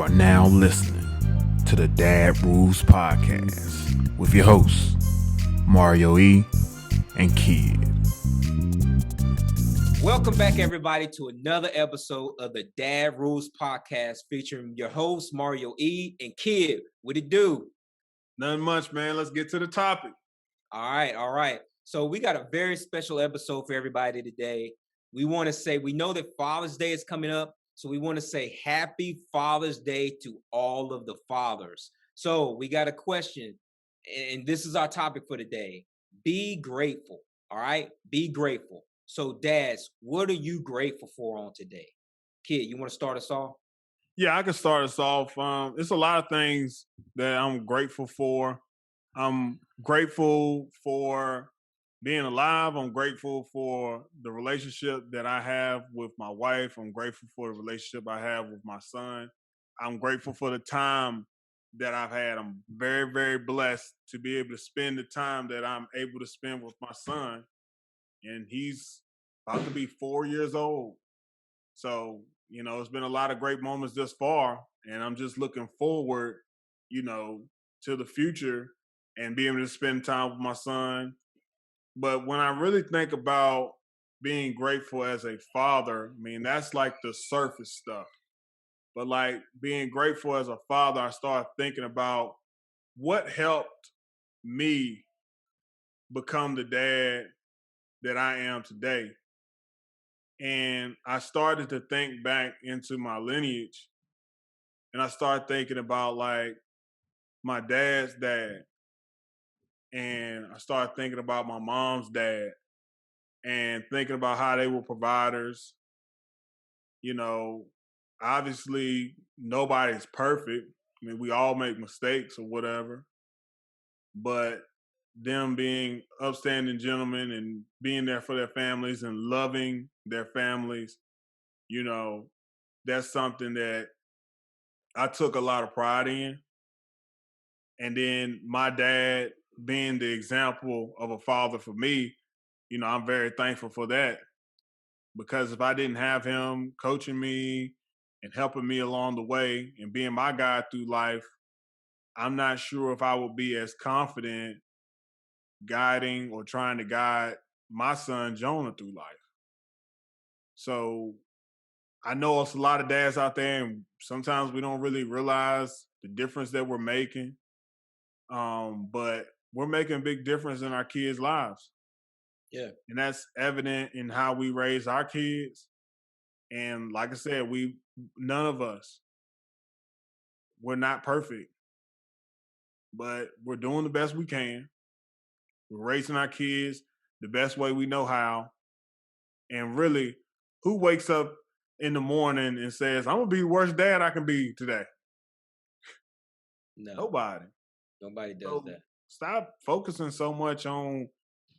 are now listening to the Dad Rules Podcast with your hosts, Mario E. and Kid. Welcome back, everybody, to another episode of the Dad Rules Podcast featuring your hosts, Mario E. and Kid. What it do? Nothing much, man. Let's get to the topic. All right. So we got a very special episode for everybody today. We want to say, we know that Father's Day is coming up, so we want to say Happy Father's Day to all of the fathers. So we got a question, and this is our topic for today. Be grateful, all right? Be grateful. So, dads, what are you grateful for on today? Kid, you want to start us off? Yeah, I can start us off. It's a lot of things that I'm grateful for. I'm grateful for being alive. I'm grateful for the relationship that I have with my wife. I'm grateful for the relationship I have with my son. I'm grateful for the time that I've had. I'm very, very blessed to be able to spend the time that I'm able to spend with my son. And he's about to be 4 years old. So, it's been a lot of great moments thus far. And I'm just looking forward, to the future and being able to spend time with my son. But when I really think about being grateful as a father, I mean, that's like the surface stuff. But like being grateful as a father, I start thinking about what helped me become the dad that I am today. And I started to think back into my lineage, and I started thinking about like my dad's dad, and I started thinking about my mom's dad, and thinking about how they were providers. Obviously nobody's perfect. I mean, we all make mistakes or whatever, but them being upstanding gentlemen and being there for their families and loving their families, that's something that I took a lot of pride in. And then my dad being the example of a father for me, I'm very thankful for that. Because if I didn't have him coaching me and helping me along the way and being my guide through life, I'm not sure if I would be as confident guiding or trying to guide my son Jonah through life. So I know it's a lot of dads out there, and sometimes we don't really realize the difference that we're making. But we're making a big difference in our kids' lives. Yeah. And that's evident in how we raise our kids. And like I said, none of us, we're not perfect, but we're doing the best we can. We're raising our kids the best way we know how. And really, who wakes up in the morning and says, I'm going to be the worst dad I can be today? No. Nobody does that. Stop focusing so much on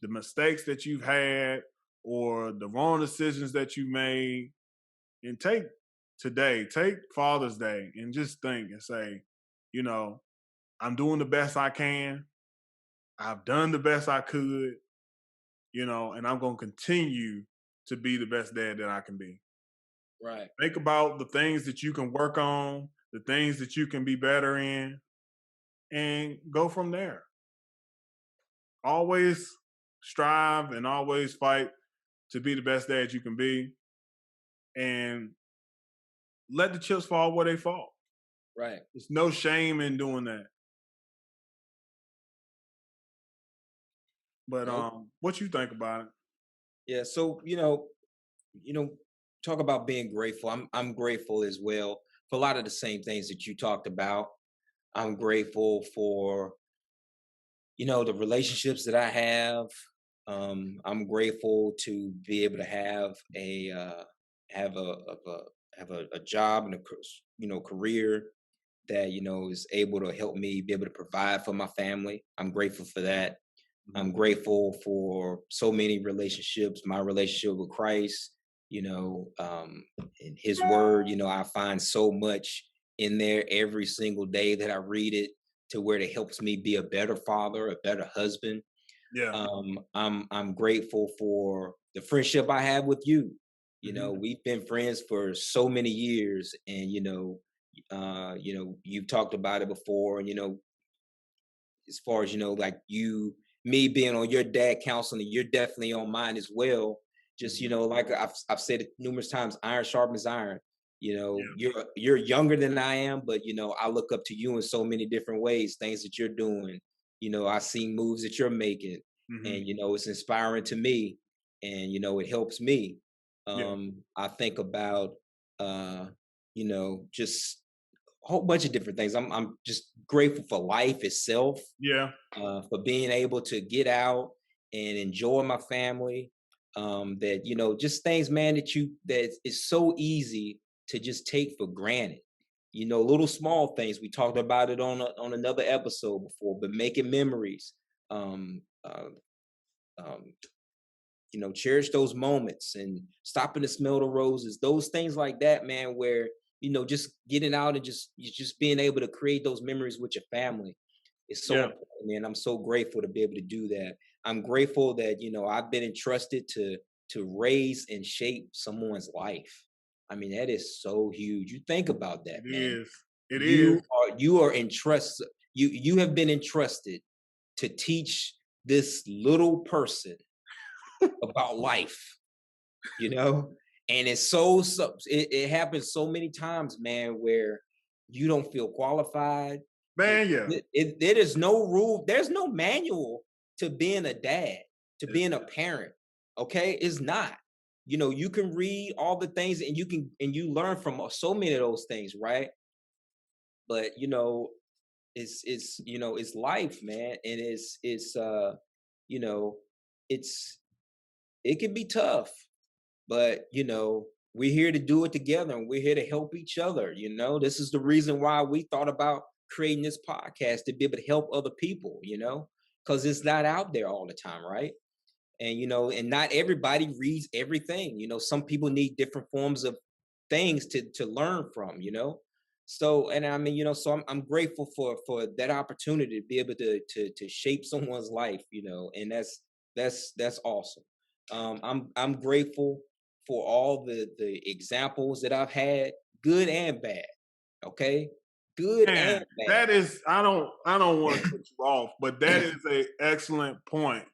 the mistakes that you've had or the wrong decisions that you made, and take Father's Day and just think and say, I'm doing the best I can. I've done the best I could, and I'm going to continue to be the best dad that I can be. Right. Think about the things that you can work on, the things that you can be better in, and go from there. Always strive and always fight to be the best dad you can be, and let the chips fall where they fall. Right. There's no shame in doing that. But what you think about it? Yeah, so talk about being grateful. I'm grateful as well for a lot of the same things that you talked about. I'm grateful for the relationships that I have. I'm grateful to be able to have a job and a career that is able to help me be able to provide for my family. I'm grateful for that. I'm grateful for so many relationships. My relationship with Christ, in His Word, I find so much in there every single day that I read it, to where it helps me be a better father, a better husband. Yeah. I'm grateful for the friendship I have with you. We've been friends for so many years, and You know, you've talked about it before, and you know, as far as you know, like me being on your dad counseling, you're definitely on mine as well. Just you Mhm. know, like I've said it numerous times, iron sharpens iron. You know, Yeah. you're younger than I am, but you know, I look up to you in so many different ways. Things that you're doing, you know, I see moves that you're making, Hmm. and you know, it's inspiring to me, and you know, it helps me. Yeah. I think about, uh, you know, just a whole bunch of different things. I'm just grateful for life itself, Yeah. for being able to get out and enjoy my family. That you know, just things, man, that is so easy to just take for granted. You know, little small things. We talked about it on another episode before, but making memories. Um, uh, um, you know, cherish those moments and stopping to smell the roses. Those things like that, man. Where you know, just getting out and just being able to create those memories with your family. It's so Yeah. important, man. I'm so grateful to be able to do that. I'm grateful that you know I've been entrusted to raise and shape someone's life. I mean, that is so huge. You think about that, It man. is. It is. You are entrusted. You have been entrusted to teach this little person about life. You know, and it's it happens so many times, man, where you don't feel qualified. Man, yeah. There is no rule. There's no manual to being a dad, to It's, being a parent. Okay, it's not. You know, you can read all the things, and you learn from so many of those things, right? But you know, it's you know, it's life, man, and it's you know, it's it can be tough, but you know, we're here to do it together, and we're here to help each other. You know, this is the reason why we thought about creating this podcast, to be able to help other people, you know, because it's not out there all the time, right? And you know, and not everybody reads everything. You know, some people need different forms of things to learn from, you know. So, and I mean, you know, so I'm grateful for that opportunity to be able to shape someone's life, you know, and that's awesome. I'm grateful for all the examples that I've had, good and bad. Okay, good man, and that bad. is. I don't want to cut you off, but that is a excellent point.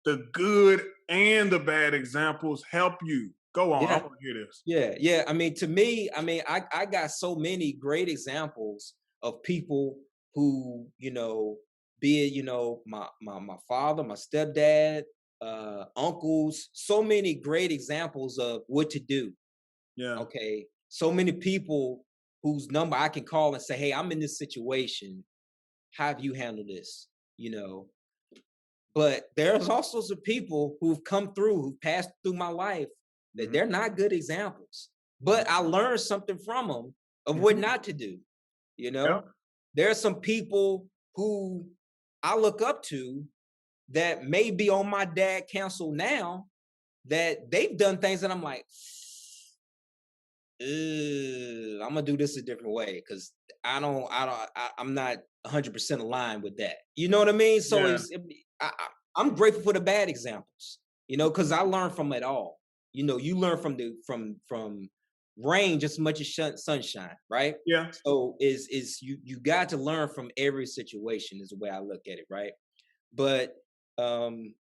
The good and the bad examples help you. Go on. I Yeah, want to hear this. yeah. I mean, to me, I mean, I got so many great examples of people who, you know, be it, you know, my father, my stepdad, uncles, so many great examples of what to do. Yeah. Okay. So many people whose number I can call and say, hey, I'm in this situation. How have you handled this? You know, but there's also some people who've come through, who've passed through my life, that Hmm. they're not good examples. But I learned something from them of what Hmm. not to do. You Yeah. know, there are some people who I look up to that may be on my dad council now, that they've done things that I'm like, I'm gonna do this a different way because I'm not 100% aligned with that. You know what I mean? So Yeah. I'm grateful for the bad examples. You know, because I learn from it all. You know, you learn from from rain just as much as sunshine, right? Yeah. So is you got to learn from every situation is the way I look at it, right? But um,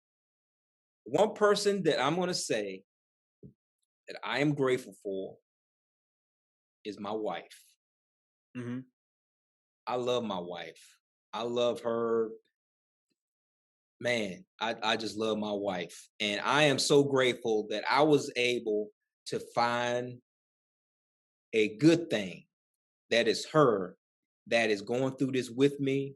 one person that I'm gonna say that I am grateful for is my wife. Hmm. I love my wife. I love her. Man, I just love my wife. And I am so grateful that I was able to find a good thing that is her, that is going through this with me,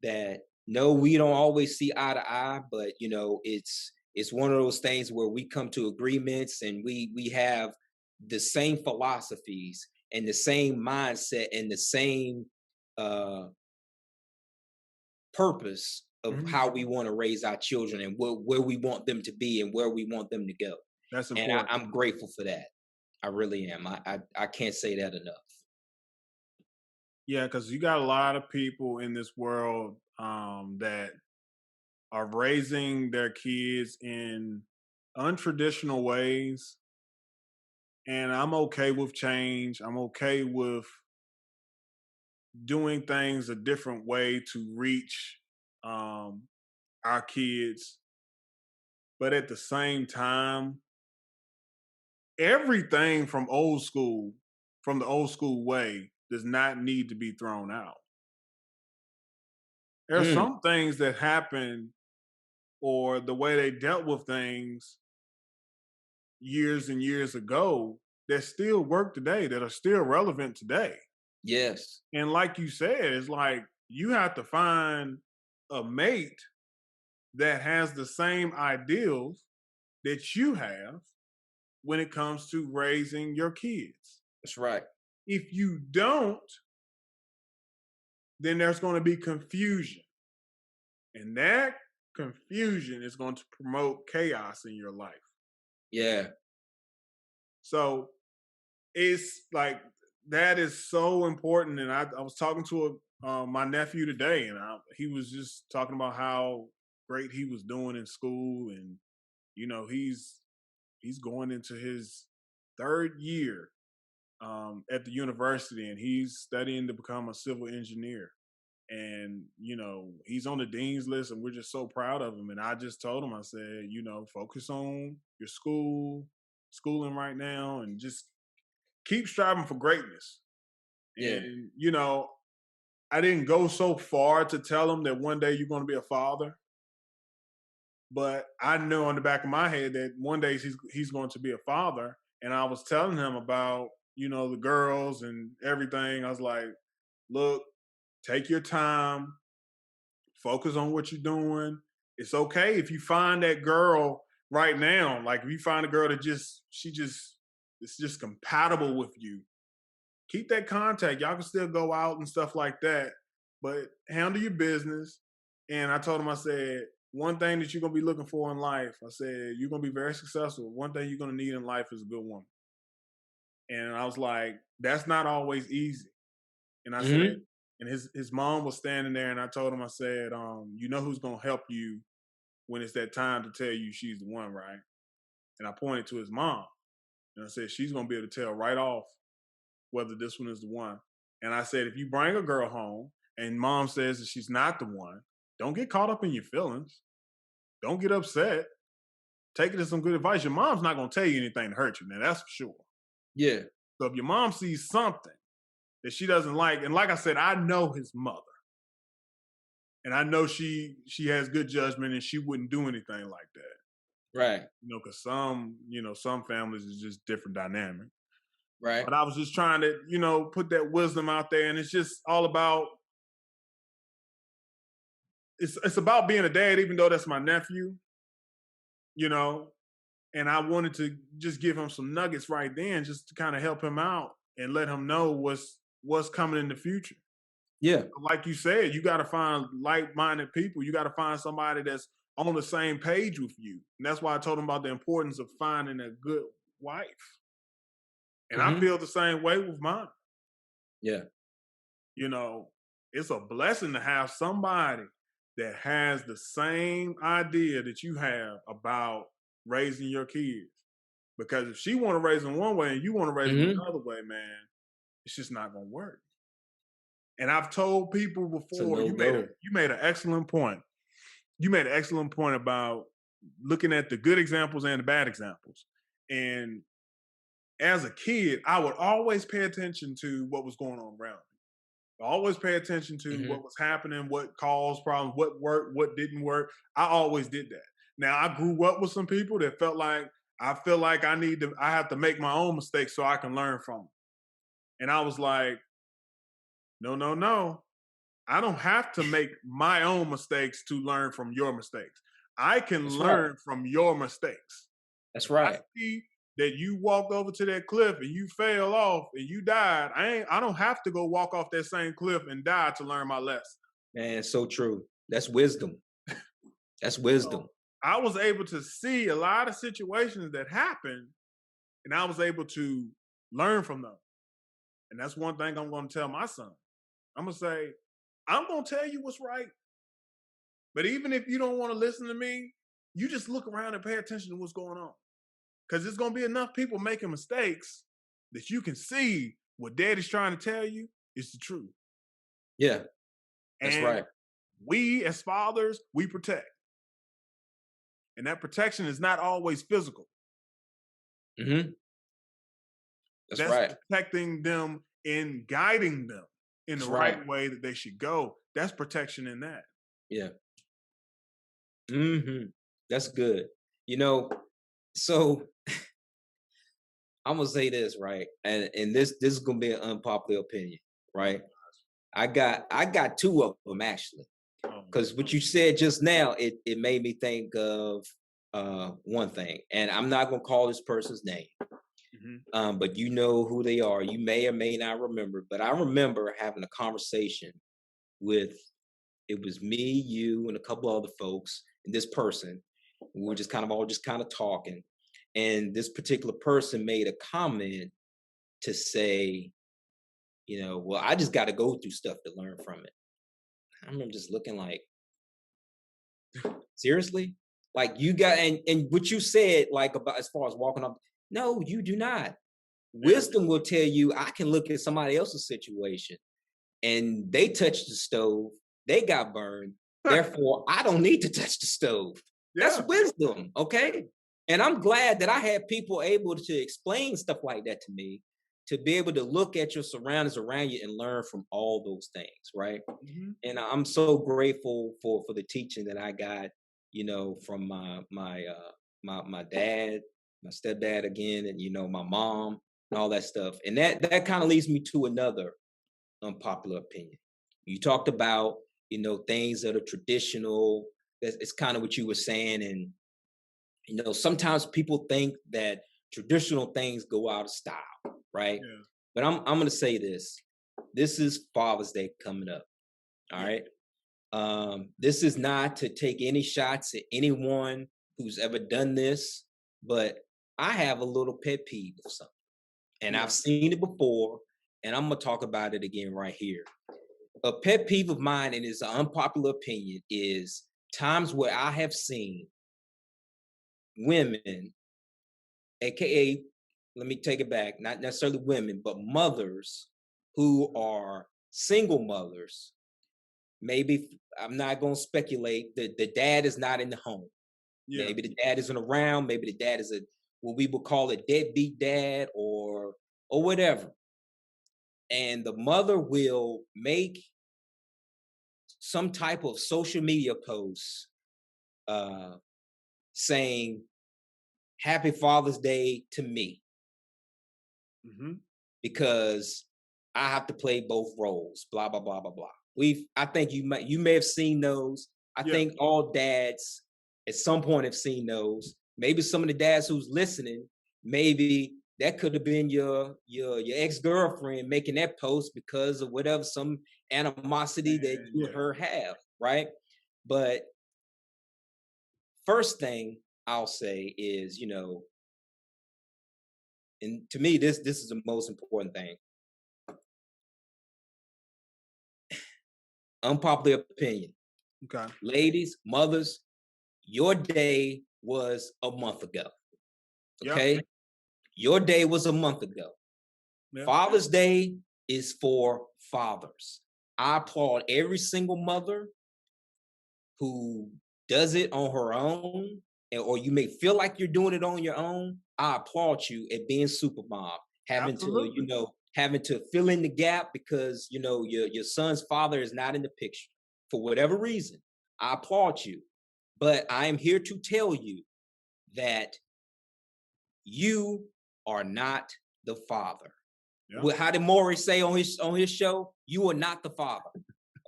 that no, we don't always see eye to eye, but you know, it's one of those things where we come to agreements, and we have the same philosophies and the same mindset and the same uh purpose of Hmm. how we want to raise our children, and where we want them to be and where we want them to go. That's And important. I'm grateful for that. I really am. I can't say that enough. Yeah, because you got a lot of people in this world that are raising their kids in untraditional ways, and I'm okay with change. I'm okay with doing things a different way to reach um, our kids. But at the same time, everything from the old school way, does not need to be thrown out. There are Mm, some things that happen or the way they dealt with things years and years ago that still work today, that are still relevant today. yes. And like you said, it's like you have to find a mate that has the same ideals that you have when it comes to raising your kids. That's right. If you don't, then there's going to be confusion. And that confusion is going to promote chaos in your life. Yeah. So it's like that is so important. And I was talking to my nephew today, and he was just talking about how great he was doing in school, and he's going into his third year at the university, and he's studying to become a civil engineer. And he's on the dean's list, and we're just so proud of him. And I just told him, I said, focus on your schooling right now, and just keep striving for greatness. Yeah. And I didn't go so far to tell him that one day you're going to be a father, but I know in the back of my head that one day he's going to be a father. And I was telling him about the girls and everything. I was like, look, take your time, focus on what you're doing. It's okay if you find that girl right now. Like if you find a girl that it's just compatible with you, keep that contact. Y'all can still go out and stuff like that, but handle your business. And I told him, I said, one thing that you're gonna be looking for in life, I said, you're gonna be very successful. One thing you're gonna need in life is a good woman. And I was like, that's not always easy. And I said, Hmm. and his mom was standing there, and I told him, I said, you know who's gonna help you when it's that time to tell you she's the one, right? And I pointed to his mom, and I said, she's gonna be able to tell right off whether this one is the one. And I said, if you bring a girl home and mom says that she's not the one, don't get caught up in your feelings. Don't get upset. Take it as some good advice. Your mom's not gonna tell you anything to hurt you, man. That's for sure. Yeah. So if your mom sees something that she doesn't like, and like I said, I know his mother. And I know she has good judgment, and she wouldn't do anything like that. Right. Because some families is just different dynamic. Right. But I was just trying to, put that wisdom out there, and it's just all about it's about being a dad, even though that's my nephew, you know. And I wanted to just give him some nuggets right then, just to kind of help him out and let him know what's coming in the future. Yeah. Like you said, you got to find like-minded people. You got to find somebody that's on the same page with you. And that's why I told him about the importance of finding a good wife. And I Hmm. feel the same way with mine. Yeah. It's a blessing to have somebody that has the same idea that you have about raising your kids. Because if she want to raise them one way and you want to raise them Hmm. another way, man, it's just not going to work. And I've told people It's a before, no go. you made an excellent point. You made an excellent point about looking at the good examples and the bad examples. And as a kid, I would always pay attention to what was going on around me. I always pay attention to Hmm. what was happening, what caused problems, what worked, what didn't work. I always did that. Now I grew up with some people that I feel like I have to make my own mistakes so I can learn from them. And I was like, no, no, no. I don't have to make my own mistakes to learn from your mistakes. I can That's right. learn from your mistakes. That's I right. see that you walked over to that cliff and you fell off and you died. I don't have to go walk off that same cliff and die to learn my lesson. Man, so true. That's wisdom. That's wisdom. So I was able to see a lot of situations that happened, and I was able to learn from them. And that's one thing I'm going to tell my son. I'm going to say, I'm going to tell you what's right. But even if you don't want to listen to me, you just look around and pay attention to what's going on. Because there's going to be enough people making mistakes that you can see what daddy's trying to tell you is the truth. Yeah, that's And right. we as fathers, we protect. And that protection is not always physical. Mm-hmm. That's That's right. protecting them and guiding them in the That's right. right way that they should go. That's protection in that. Yeah. Mm-hmm. That's good. You know, so I'm gonna say this, right? And this is gonna be an unpopular opinion, right? I got two of them actually. Because what you said just now, it made me think of one thing. And I'm not gonna call this person's name. But you know who they are. You may or may not remember, but I remember having a conversation with it was me, you, and a couple other folks, and this person. We were just kind of all just kind of talking. And this particular person made a comment to say, well, I just got to go through stuff to learn from it. I remember just looking like, seriously? Like you got and what you said, like about as far as walking up, no, you do not. Wisdom will tell you I can look at somebody else's situation and they touched the stove, they got burned. Therefore, I don't need to touch the stove. That's wisdom, okay? And I'm glad that I had people able to explain stuff like that to me, to be able to look at your surroundings around you and learn from all those things, right? And I'm so grateful for the teaching that I got, from my dad, my stepdad again, and my mom and all that stuff. And that kind of leads me to another unpopular opinion. You talked about, things that are traditional. It's kind of what you were saying. And, sometimes people think that traditional things go out of style, right? But I'm going to say this. This is Father's Day coming up. All right. This is not to take any shots at anyone who's ever done this, but I have a little pet peeve of something. And I've seen it before, and I'm going to talk about it again right here. A pet peeve of mine, and it's an unpopular opinion, is times where I have seen women, AKA, let me take it back, not necessarily women, but mothers who are single mothers. Maybe I'm not going to speculate that the dad is not in the home. Maybe the dad isn't around. Maybe the dad is what we would call a deadbeat dad or whatever. And the mother will make some type of social media post saying, Happy Father's Day to me. Because I have to play both roles, blah, blah, blah, blah, blah. I think you may have seen those. I think all dads at some point have seen those. Maybe some of the dads who's listening, maybe that could have been your ex-girlfriend making that post because of whatever, some animosity that you and her have, right? But first thing I'll say is, and to me, this is the most important thing. Unpopular opinion. Okay. Ladies, mothers, your day was a month ago. Okay? Your day was a month ago. Father's Day is for fathers. I applaud every single mother who does it on her own, or you may feel like you're doing it on your own. I applaud you at being super mom, having to fill in the gap because your son's father is not in the picture for whatever reason. I applaud you, but I am here to tell you that you are not the father. How did Maury say on his show? You are not the father.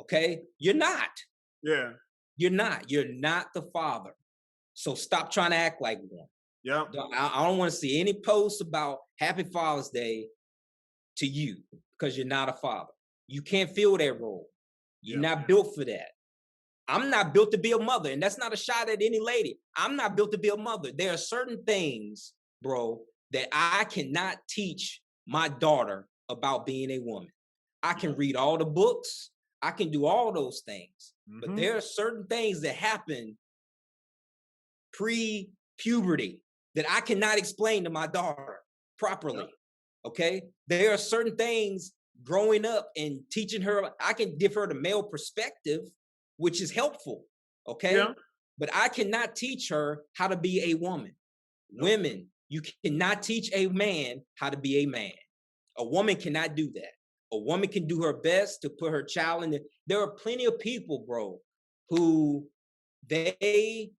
Okay, you're not. You're not. You're not the father. So stop trying to act like one. I don't want to see any posts about Happy Father's Day to you because you're not a father. You can't fill that role. You're not built for that. I'm not built to be a mother, and that's not a shot at any lady. I'm not built to be a mother. There are certain things, bro, that I cannot teach my daughter about being a woman. I can read all the books. I can do all those things. But there are certain things that happen pre-puberty that I cannot explain to my daughter properly. Okay? There are certain things growing up and teaching her, I can give her the male perspective, which is helpful. Okay. Yeah. But I cannot teach her how to be a woman. Nope. Women, you cannot teach a man how to be a man. A woman cannot do that. A woman can do her best to put her child in. There are plenty of people, bro, who they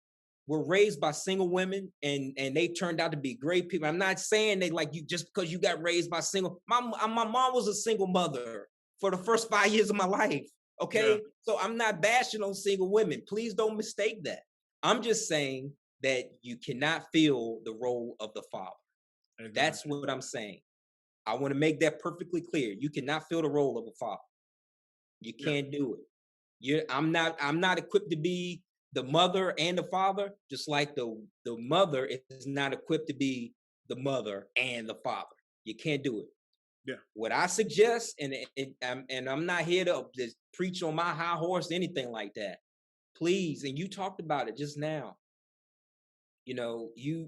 were raised by single women and they turned out to be great people. I'm not saying they like you just because you got raised by single. My mom was a single mother for the first 5 years of my life. Okay. Yeah. So I'm not bashing on single women. Please don't mistake that. I'm just saying that you cannot fill the role of the father. Exactly. That's what I'm saying. I want to make that perfectly clear. You cannot fill the role of a father. You can't do it. I'm not equipped to be the mother and the father, just like the mother is not equipped to be the mother and the father. You can't do it. Yeah. What I suggest, and I'm not here to just preach on my high horse, anything like that. Please, and you talked about it just now. You know, you've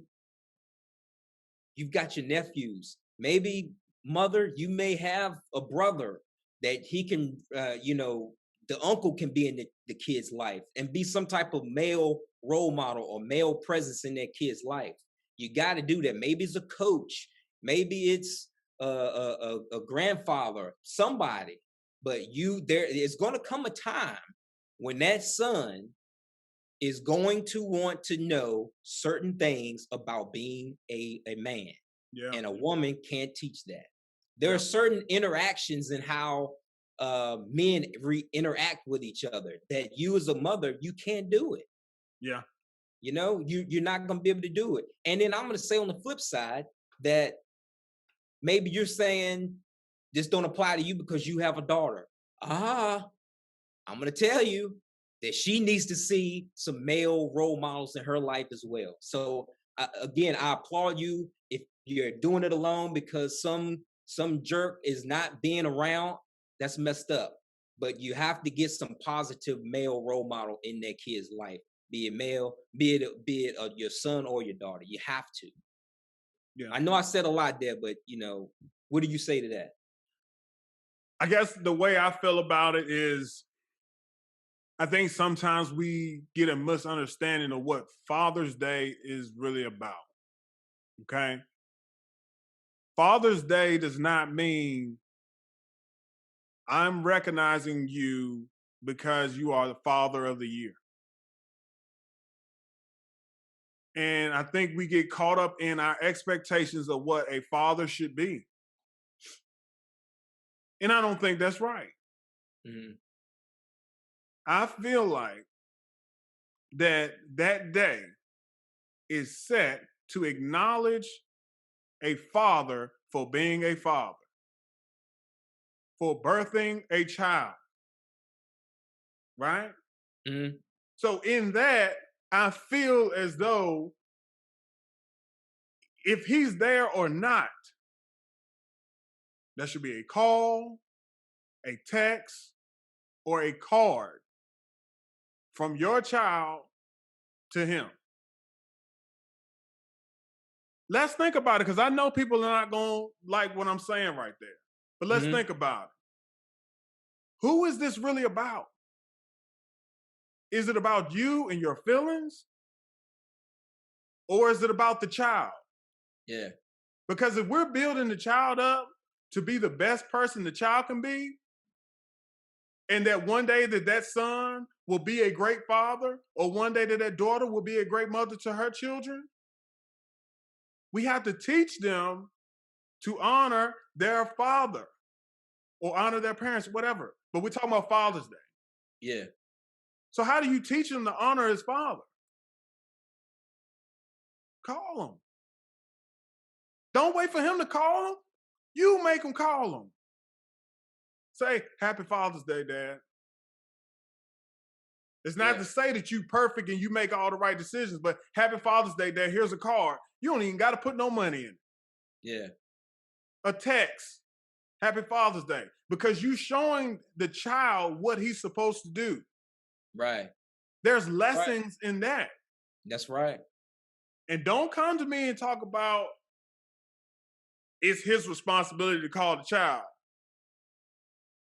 got your nephews. Maybe mother, you may have a brother that he can, the uncle can be in the kid's life and be some type of male role model or male presence in that kid's life. You got to do that. Maybe it's a coach. Maybe it's a grandfather, somebody. But there is going to come a time when that son is going to want to know certain things about being a man. Yeah. And a woman can't teach that. There are certain interactions in how men interact with each other that you as a mother, you can't do it. Yeah. You know, you're not going to be able to do it. And then I'm going to say on the flip side that maybe you're saying this don't apply to you because you have a daughter. I'm going to tell you that she needs to see some male role models in her life as well. So again, I applaud you if you're doing it alone because some jerk is not being around. That's messed up. But you have to get some positive male role model in that kid's life, be it male, be it your son or your daughter. You have to. Yeah. I know I said a lot there, but what do you say to that? I guess the way I feel about it is, I think sometimes we get a misunderstanding of what Father's Day is really about. Okay? Father's Day does not mean I'm recognizing you because you are the father of the year. And I think we get caught up in our expectations of what a father should be. And I don't think that's right. Mm-hmm. I feel like that day is set to acknowledge a father for being a father, for birthing a child, right? Mm-hmm. So in that, I feel as though if he's there or not, there should be a call, a text, or a card from your child to him. Let's think about it, because I know people are not going to like what I'm saying right there. But let's think about it. Who is this really about? Is it about you and your feelings? Or is it about the child? Yeah. Because if we're building the child up to be the best person the child can be, and that one day that son will be a great father, or one day that daughter will be a great mother to her children, we have to teach them to honor their father or honor their parents, whatever. But we're talking about Father's Day. Yeah. So how do you teach him to honor his father? Call him. Don't wait for him to call him. You make him call him. Say, Happy Father's Day, Dad. It's not to say that you perfect and you make all the right decisions, but Happy Father's Day, Dad. Here's a card. You don't even got to put no money in it. Yeah. A text. Happy Father's Day. Because you're showing the child what he's supposed to do. Right. There's lessons in that. That's right. And don't come to me and talk about it's his responsibility to call the child.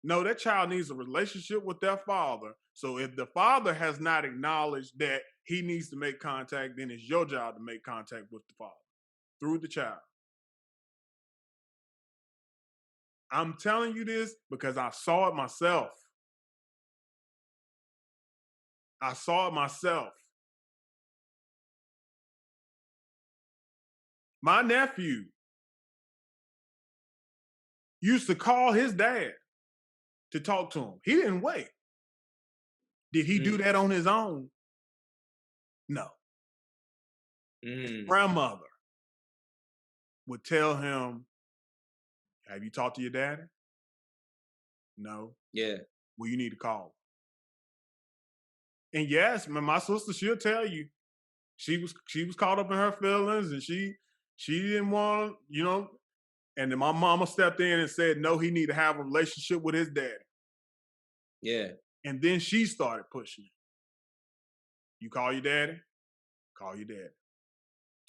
No, that child needs a relationship with their father. So if the father has not acknowledged that he needs to make contact, then it's your job to make contact with the father through the child. I'm telling you this because I saw it myself. I saw it myself. My nephew used to call his dad to talk to him. He didn't wait. Did he do that on his own? No. His grandmother would tell him, have you talked to your daddy? No. Yeah. Well, you need to call. And yes, my sister, she'll tell you, she was caught up in her feelings and she didn't want, and then my mama stepped in and said, no, he need to have a relationship with his daddy. Yeah. And then she started pushing it. You call your daddy? Call your daddy.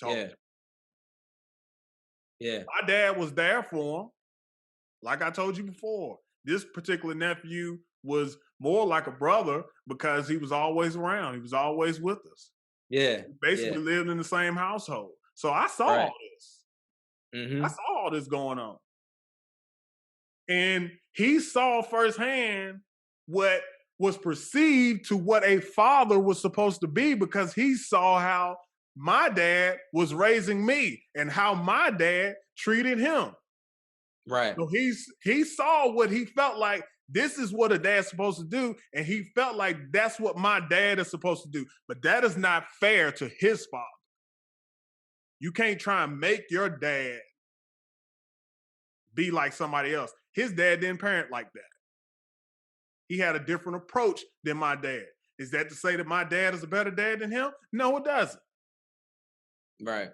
Talk to him. Yeah. My dad was there for him. Like I told you before, this particular nephew was more like a brother because he was always around. He was always with us. Yeah. We basically lived in the same household. So I saw all this. I saw all this going on. And he saw firsthand what was perceived to what a father was supposed to be because he saw how my dad was raising me and how my dad treated him. Right. So he saw what he felt like this is what a dad's supposed to do, and he felt like that's what my dad is supposed to do. But that is not fair to his father. You can't try and make your dad be like somebody else. His dad didn't parent like that. He had a different approach than my dad. Is that to say that my dad is a better dad than him? No, it doesn't. Right.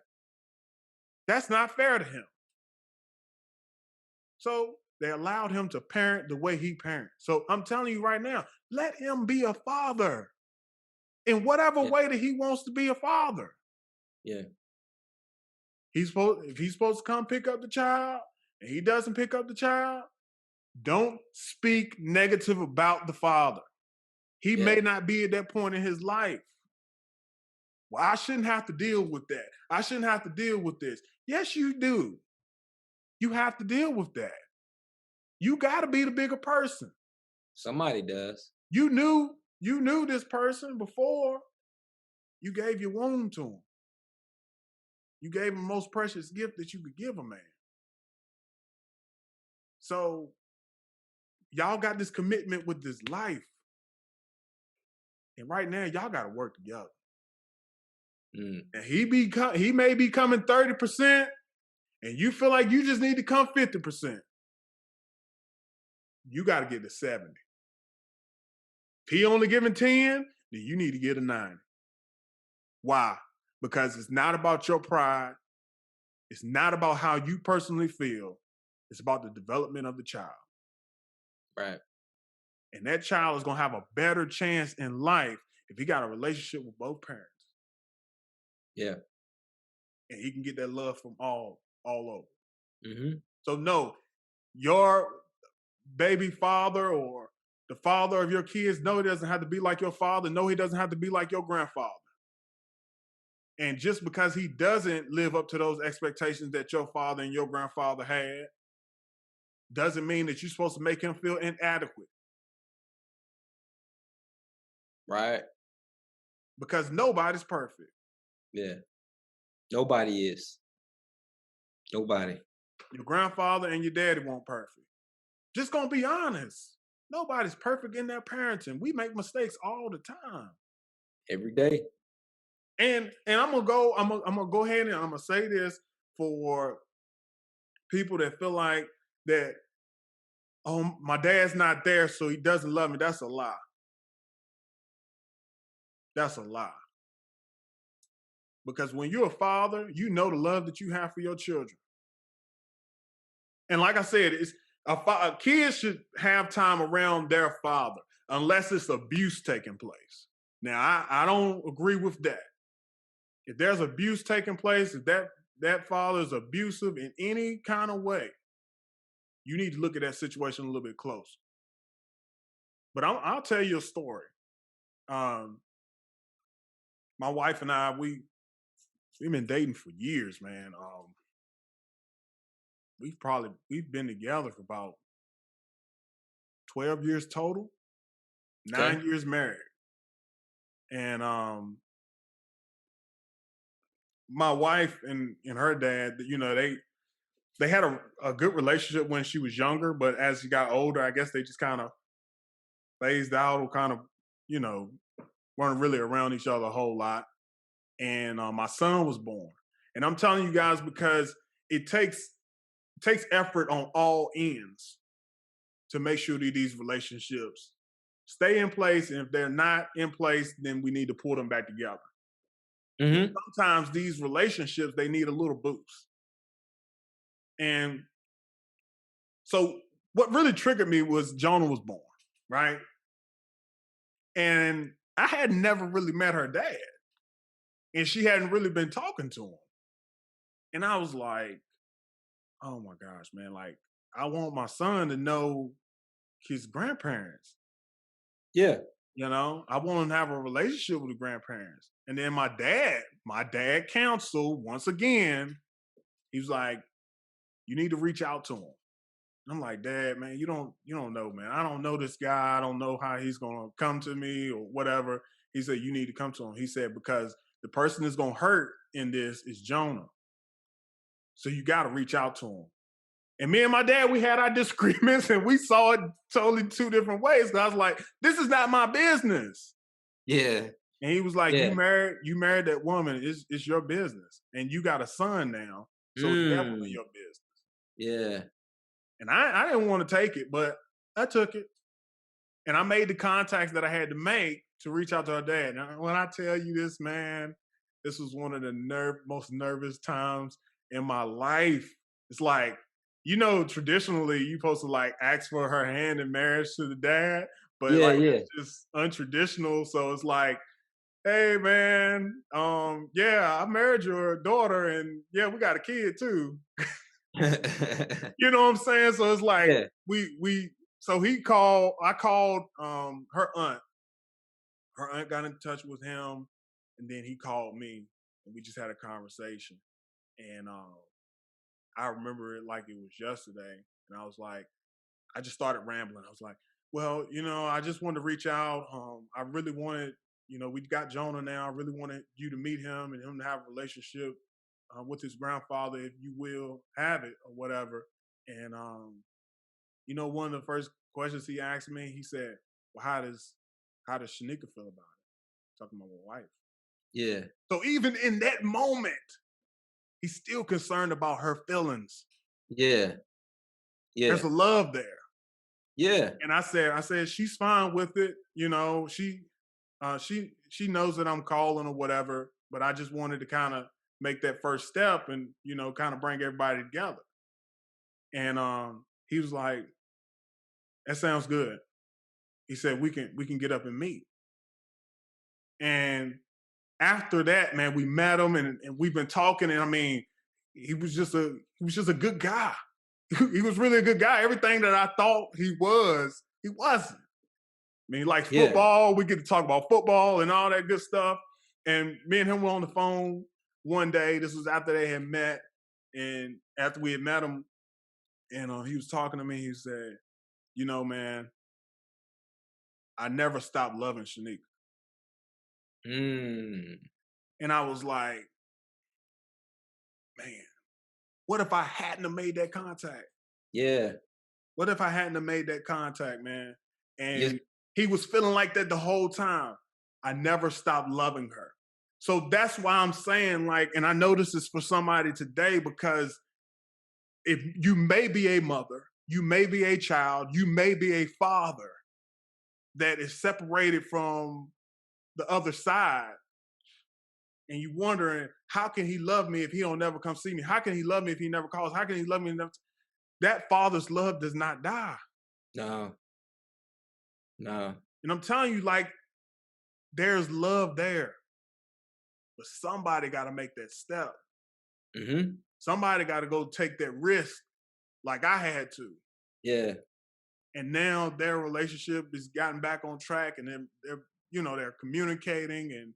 That's not fair to him. So they allowed him to parent the way he parents. So I'm telling you right now, let him be a father in whatever way that he wants to be a father. Yeah. If he's supposed to come pick up the child and he doesn't pick up the child, don't speak negative about the father. He may not be at that point in his life. Well, I shouldn't have to deal with that. I shouldn't have to deal with this. Yes, you do. You have to deal with that. You got to be the bigger person. Somebody does. You knew this person before you gave your womb to him. You gave him the most precious gift that you could give a man. So y'all got this commitment with this life. And right now, y'all got to work together. And he may be coming 30%, and you feel like you just need to come 50%. You got to get to 70. If he only giving 10, then you need to get a 9. Why? Because it's not about your pride. It's not about how you personally feel. It's about the development of the child. Right. And that child is going to have a better chance in life if he got a relationship with both parents. Yeah. And he can get that love from all over. Mm-hmm. So no, your baby father or the father of your kids, no, he doesn't have to be like your father. No, he doesn't have to be like your grandfather. And just because he doesn't live up to those expectations that your father and your grandfather had, doesn't mean that you're supposed to make him feel inadequate. Right. Because nobody's perfect. Yeah. Nobody is. Nobody. Your grandfather and your daddy weren't perfect. Just gonna be honest. Nobody's perfect in their parenting. We make mistakes all the time. Every day. And I'm gonna go ahead and I'm gonna say this for people that feel like that, oh, my dad's not there, so he doesn't love me. That's a lie. That's a lie. Because when you're a father, you know the love that you have for your children. And like I said, a kid should have time around their father unless it's abuse taking place. Now, I don't agree with that. If there's abuse taking place, if that father is abusive in any kind of way, you need to look at that situation a little bit closer. But I'll tell you a story. Um, my wife and I, we've been dating for years, man. We've been together for about 12 years total, Okay. 9 years married. And my wife and her dad, they had a good relationship when she was younger, but as she got older, I guess they just kind of phased out or kind of, you know, weren't really around each other a whole lot. And my son was born. And I'm telling you guys because it takes effort on all ends to make sure that these relationships stay in place. And if they're not in place, then we need to pull them back together. Mm-hmm. Sometimes these relationships, they need a little boost. And so what really triggered me was Jonah was born, right? And I had never really met her dad. And she hadn't really been talking to him. And I was like, oh my gosh, man, like I want my son to know his grandparents. Yeah. I want him to have a relationship with the grandparents. And then my dad counseled once again, he was like, you need to reach out to him. I'm like, Dad, man, you don't know, man. I don't know this guy. I don't know how he's gonna come to me or whatever. He said, you need to come to him. He said, because the person that's gonna hurt in this is Jonah. So you gotta reach out to him. And me and my dad, we had our disagreements and we saw it totally two different ways. I was like, this is not my business. Yeah. And he was like, Yeah. you married that woman, it's your business. And you got a son now. So it's definitely your business. Yeah. And I didn't want to take it, but I took it. And I made the contacts that I had to make to reach out to her dad. Now, when I tell you this, man, this was one of the most nervous times in my life. It's like, traditionally you're supposed to like ask for her hand in marriage to the dad, but Yeah. like Yeah. it's just untraditional. So it's like, hey man, yeah, I married your daughter and yeah, we got a kid too. You know what I'm saying? So it's like Yeah. I called her aunt. Her aunt got in touch with him and then he called me and we just had a conversation. And I remember it like it was yesterday. And I was like, I just started rambling. I was like, well, I just wanted to reach out. I really wanted, we got Jonah now. I really wanted you to meet him and him to have a relationship with his grandfather, if you will have it or whatever. And one of the first questions he asked me, he said, "Well, how does Shanika feel about it?" Talking about my wife. Yeah. So even in that moment, he's still concerned about her feelings. Yeah. Yeah. There's a love there. Yeah. And I said she's fine with it. She knows that I'm calling or whatever. But I just wanted to kind of make that first step and kind of bring everybody together. And he was like, "That sounds good." He said, "We can get up and meet." And after that, man, we met him and we've been talking. And I mean, he was just a good guy. He was really a good guy. Everything that I thought he was, he wasn't. I mean, he likes Yeah. football. We get to talk about football and all that good stuff. And me and him were on the phone one day. This was after they had met. And after we had met him, and he was talking to me, he said, man, I never stopped loving Shanika. And I was like, man, what if I hadn't have made that contact? Yeah. What if I hadn't have made that contact, man? And Yes. he was feeling like that the whole time. I never stopped loving her. So that's why I'm saying, like, and I know this is for somebody today, because if you may be a mother, you may be a child, you may be a father that is separated from the other side, and you wondering, how can he love me if he don't never come see me? How can he love me if he never calls? How can he love me? That father's love does not die. No. And I'm telling you, like, there's love there. But somebody got to make that step. Somebody got to go take that risk like I had to. Yeah. and now their relationship has gotten back on track, and they're communicating.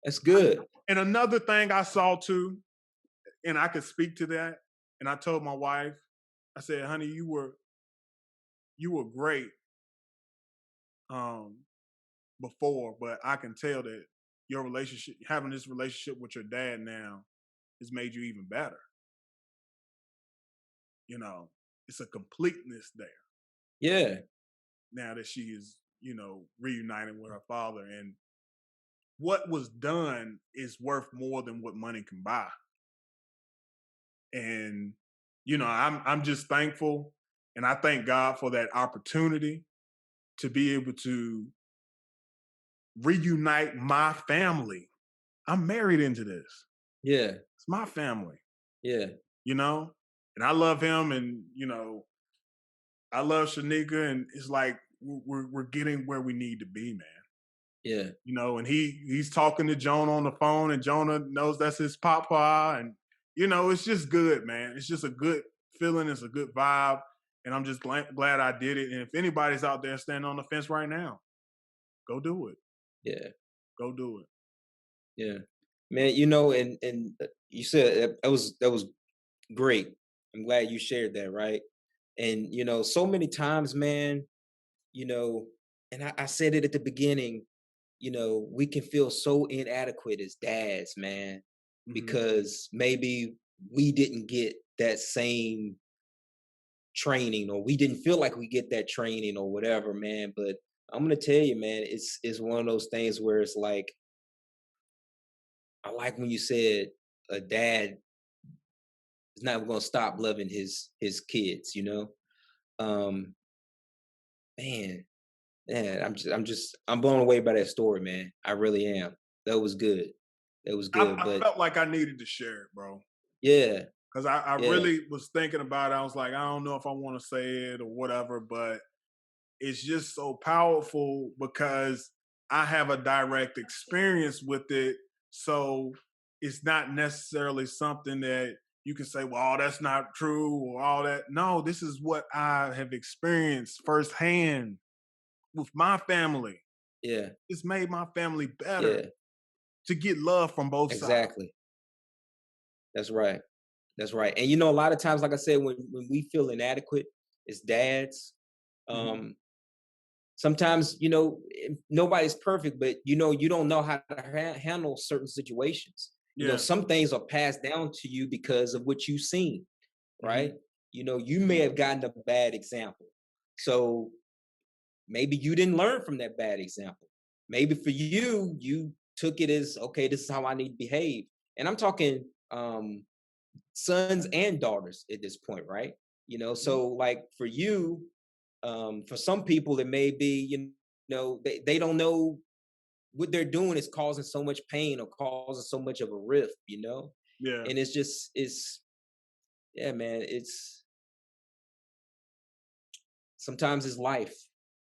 That's good. And another thing I saw too, and I could speak to that, and I told my wife, I said, honey, you were great before, but I can tell that your relationship, having this relationship with your dad now, has made you even better. It's a completeness there. Yeah. Now that she is, reuniting with her father, and what was done is worth more than what money can buy. And I'm just thankful, and I thank God for that opportunity to be able to reunite my family. I'm married into this. Yeah. It's my family. Yeah. And I love him, and I love Shanika, and it's like we're getting where we need to be, man. Yeah. And he's talking to Jonah on the phone, and Jonah knows that's his papa, and it's just good, man. It's just a good feeling. It's a good vibe, and I'm just glad I did it. And if anybody's out there standing on the fence right now, go do it. Yeah. Go do it. Yeah, man. And you said that was great. I'm glad you shared that, right? And so many times, man. And I said it at the beginning. We can feel so inadequate as dads, man, Mm-hmm. because maybe we didn't get that same training, or we didn't feel like we get that training or whatever, man. But I'm gonna tell you, man, it's one of those things where it's like, I like when you said a dad is not gonna stop loving his kids, Man, I'm blown away by that story, man. I really am. That was good. That was good. I But felt like I needed to share it, bro. yeah. Because I Yeah. really was thinking about it. I was like, I don't know if I want to say it or whatever, but it's just so powerful because I have a direct experience with it. So it's not necessarily something that you can say, well, that's not true or all that. No, this is what I have experienced firsthand with my family. Yeah. It's made my family better Yeah. to get love from both sides. Exactly. That's right. That's right. And a lot of times, like I said, when we feel inadequate as dads, Mhm. sometimes, nobody's perfect, but you don't know how to handle certain situations. Yeah. Some things are passed down to you because of what you've seen, right? You may have gotten a bad example. So maybe you didn't learn from that bad example. Maybe for you, you took it as, okay, this is how I need to behave. And I'm talking sons and daughters at this point, right? So like for you, for some people, it may be, they don't know what they're doing is causing so much pain or causing so much of a rift, Yeah. And yeah, man, sometimes it's life,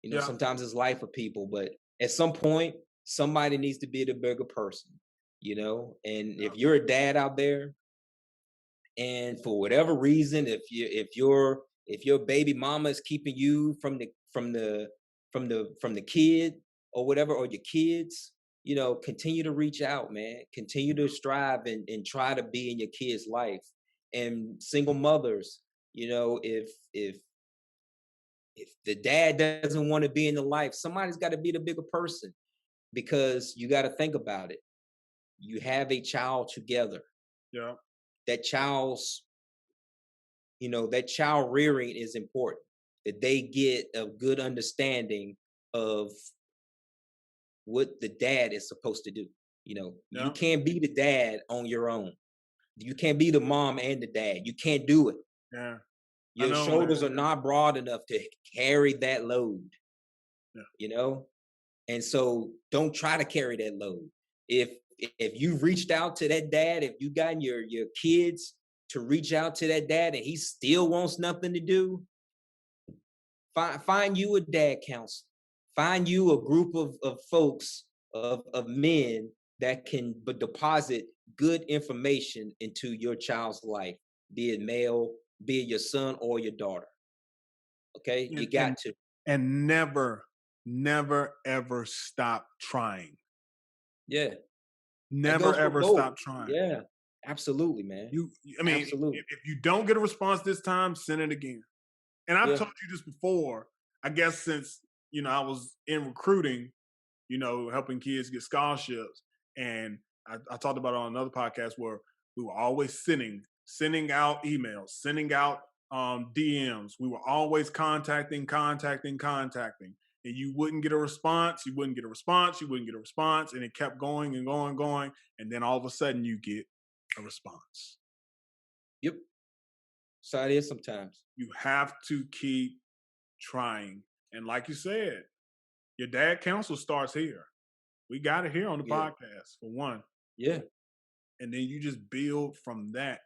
Yeah. sometimes it's life for people, but at some point, somebody needs to be the bigger person, and if you're a dad out there, and for whatever reason, if your baby mama is keeping you from the kid or whatever, or your kids, continue to reach out, man. Continue to strive and try to be in your kids' life. And single mothers, if the dad doesn't want to be in the life, somebody's got to be the bigger person, because you got to think about it. You have a child together. Yeah. That child rearing is important, that they get a good understanding of what the dad is supposed to do. You can't be the dad on your own. You can't be the mom and the dad. You can't do it. Yeah. Your shoulders are not broad enough to carry that load. Yeah. And so don't try to carry that load. If you've reached out to that dad, if you gotten your kids to reach out to that dad and he still wants nothing to do, find you a dad counselor. Find you a group of folks, of men that can deposit good information into your child's life, be it male, be it your son or your daughter. Okay, you got to. and never, ever stop trying. Yeah. That Never, goes for ever both. stop trying. Yeah. Absolutely, man. I mean, Absolutely. if you don't get a response this time, send it again. And I've Yeah. told you this before. I guess since I was in recruiting, helping kids get scholarships, and I talked about it on another podcast where we were always sending out emails, sending out DMs. We were always contacting, and you wouldn't get a response. You wouldn't get a response. You wouldn't get a response, and it kept going and going and going, and then all of a sudden you get a response. Yep. So it is sometimes. You have to keep trying. And like you said, your dad counsel starts here. We got it here on the podcast, for one. Yeah. And then you just build from that.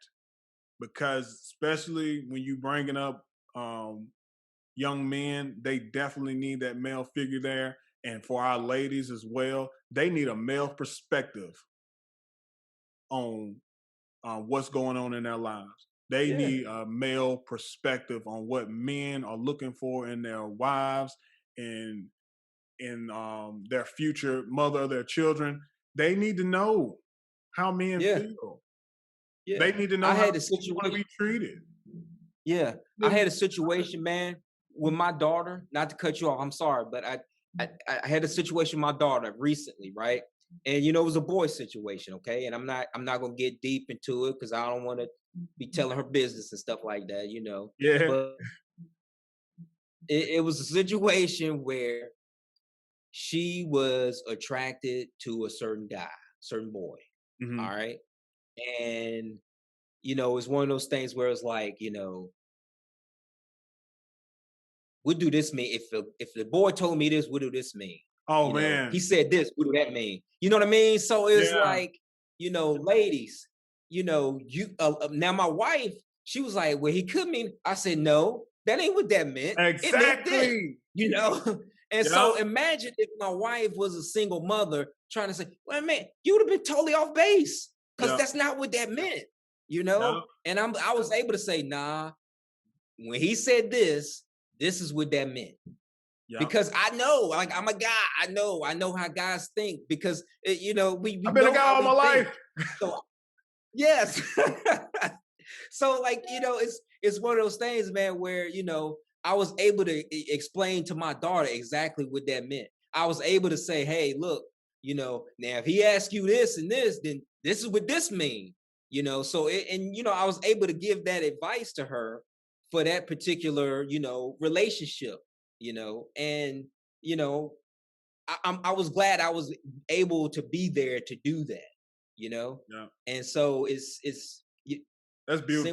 Because especially when you bringing up young men, they definitely need that male figure there. And for our ladies as well, they need a male perspective on what's going on in their lives. They need a male perspective on what men are looking for in their wives and in their future mother of their children. They need to know how men feel. Yeah. They need to know how they want to be treated. Yeah. I had a situation, man, with my daughter, not to cut you off, I'm sorry, but I had a situation with my daughter recently, right? And it was a boy situation, okay? And I'm not gonna get deep into it because I don't want to be telling her business and stuff like that, Yeah. But it was a situation where she was attracted to a certain guy, certain boy. Mhm. All right. And it's one of those things where it's like, what do this mean? If the boy told me this, what do this mean? Oh man. He said this, what do that mean? You know what I mean? So it's like, ladies, you now my wife, she was like, well, he could mean. I said, no, that ain't what that meant. Exactly. It meant this, And so imagine if my wife was a single mother trying to say, well, man, you would have been totally off base because that's not what that meant, And I was able to say, nah, when he said this is what that meant. Because I know, like I'm a guy, I know how guys think because we I've been a guy all my life. So, yes. So like it's one of those things, man, where I was able to explain to my daughter exactly what that meant. I was able to say, hey, look, now if he asks you this and this, then this is what this means. So I was able to give that advice to her for that particular relationship. And I was glad I was able to be there to do that. And so it's that's beautiful.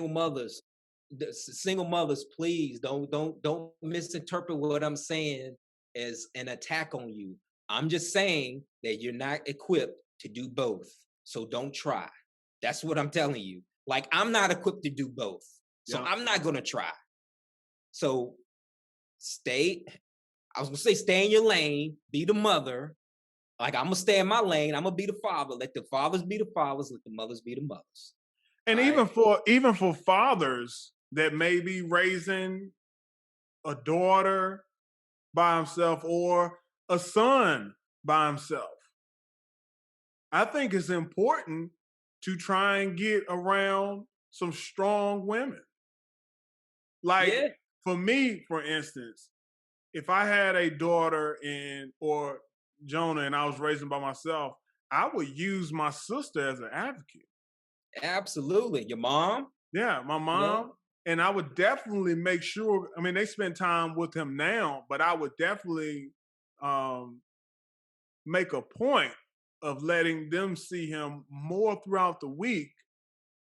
Single mothers, please don't misinterpret what I'm saying as an attack on you. I'm just saying that you're not equipped to do both, so don't try. That's what I'm telling you. Like I'm not equipped to do both, so I'm not gonna try. So stay in your lane, be the mother. Like I'm gonna stay in my lane. I'm gonna be the father. Let the fathers be the fathers. Let the mothers be the mothers. And even for fathers that may be raising a daughter by himself or a son by himself, I think it's important to try and get around some strong women. Like for me, for instance, if I had a daughter or Jonah and I was raising by myself, I would use my sister as an advocate. Absolutely. Your mom? Yeah, my mom. And I would definitely make sure, I mean, they spend time with him now, but I would definitely make a point of letting them see him more throughout the week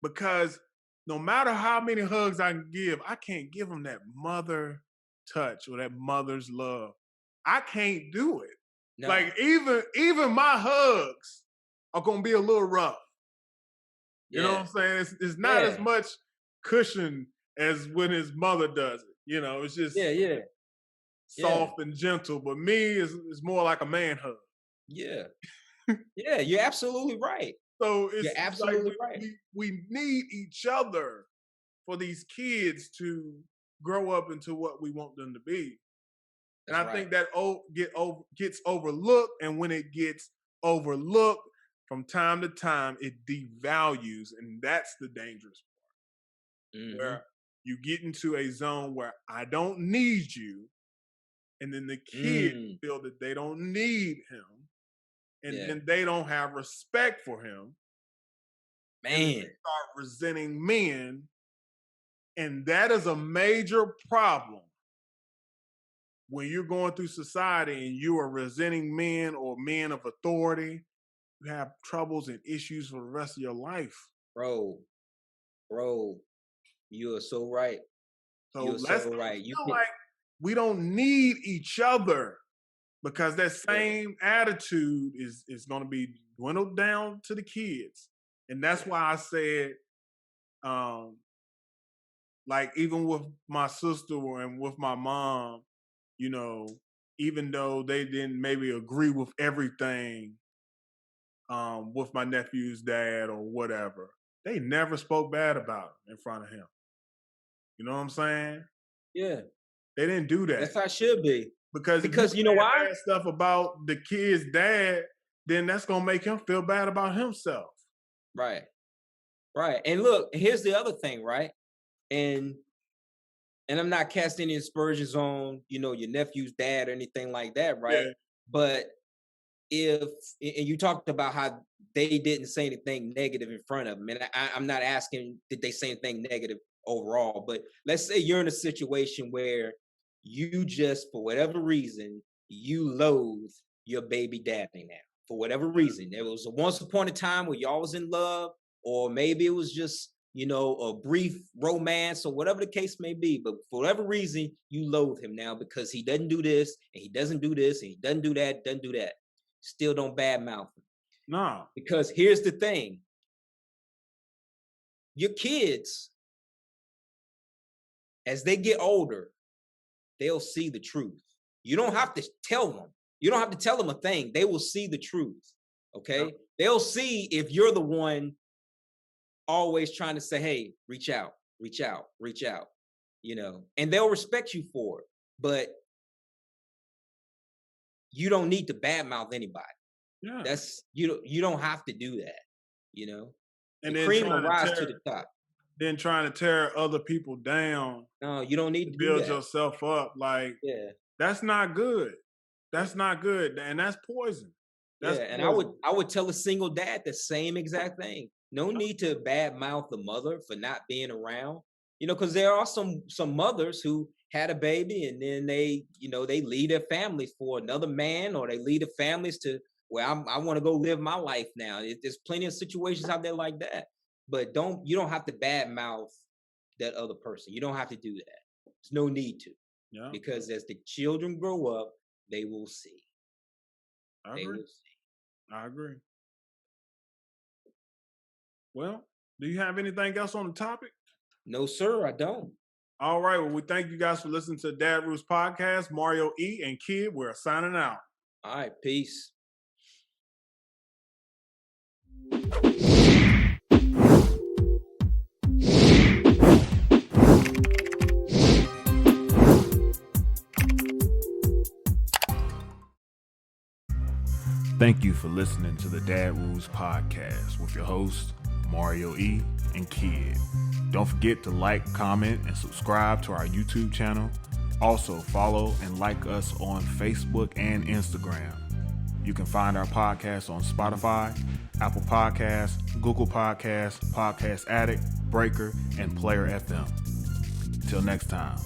because no matter how many hugs I can give, I can't give them that mother touch or that mother's love. I can't do it. No. Like even my hugs are gonna be a little rough. You know what I'm saying? It's not as much cushion as when his mother does it. It's just soft and gentle. But me is more like a man hug. Yeah. Yeah, you're absolutely right. So you're absolutely like right. We need each other for these kids to grow up into what we want them to be. And I think that gets overlooked. And when it gets overlooked from time to time, it devalues. And that's the dangerous part. Mm-hmm. Where you get into a zone where I don't need you. And then the kids feel that they don't need him. And then they don't have respect for him. Man. And they start resenting men. And that is a major problem. When you're going through society and you are resenting men or men of authority, you have troubles and issues for the rest of your life. Bro, you are so right. So let's right. Feel like we don't need each other, because that same attitude is going to be dwindled down to the kids. And that's why I said, like, even with my sister and with my mom, you know, even though they didn't maybe agree with everything with my nephew's dad or whatever, they never spoke bad about him in front of him. You know what I'm saying? Yeah. They didn't do that. That's how it should be. Because you know why? Stuff about the kid's dad, then that's going to make him feel bad about himself. Right. And look, here's the other thing, right? And I'm not casting any aspersions on, you know, your nephew's dad or anything like that, right? Yeah. But and you talked about how they didn't say anything negative in front of him, and I'm not asking did they say anything negative overall, but let's say you're in a situation where you just, for whatever reason, you loathe your baby daddy now. For whatever reason, there was a once upon a time where y'all was in love, or maybe it was just, you know, a brief romance or whatever the case may be. But for whatever reason, you loathe him now because he doesn't do this and he doesn't do this and he doesn't do that, Still don't badmouth him. No. Because here's the thing. Your kids, as they get older, they'll see the truth. You don't have to tell them. You don't have to tell them a thing. They will see the truth. Okay? Yeah. They'll see if you're the one always trying to say, hey, reach out, you know, and they'll respect you for it. But you don't need to badmouth anybody. Yeah. That's you don't have to do that, you know. And the then cream will rise to the top. Then trying to tear other people down. No, you don't need to build yourself up. Like, that's not good. That's not good. And that's poison. That's poison. And I would tell a single dad the same exact thing. No need to badmouth the mother for not being around, you know, because there are some mothers who had a baby and then they leave their families for another man, or they leave the families to where I want to go live my life now. There's plenty of situations out there like that, but you don't have to badmouth that other person. You don't have to do that. There's no need to, because as the children grow up, they will see. I agree. Well, do you have anything else on the topic? No, sir, I don't. All right. Well, we thank you guys for listening to Dad Roots Podcast. Mario E. and Kid, we're signing out. All right. Peace. Thank you for listening to the Dad Rules Podcast with your host, Mario E. and Kid. Don't forget to like, comment, and subscribe to our YouTube channel. Also, follow and like us on Facebook and Instagram. You can find our podcast on Spotify, Apple Podcasts, Google Podcasts, Podcast Addict, Breaker, and Player FM. Till next time.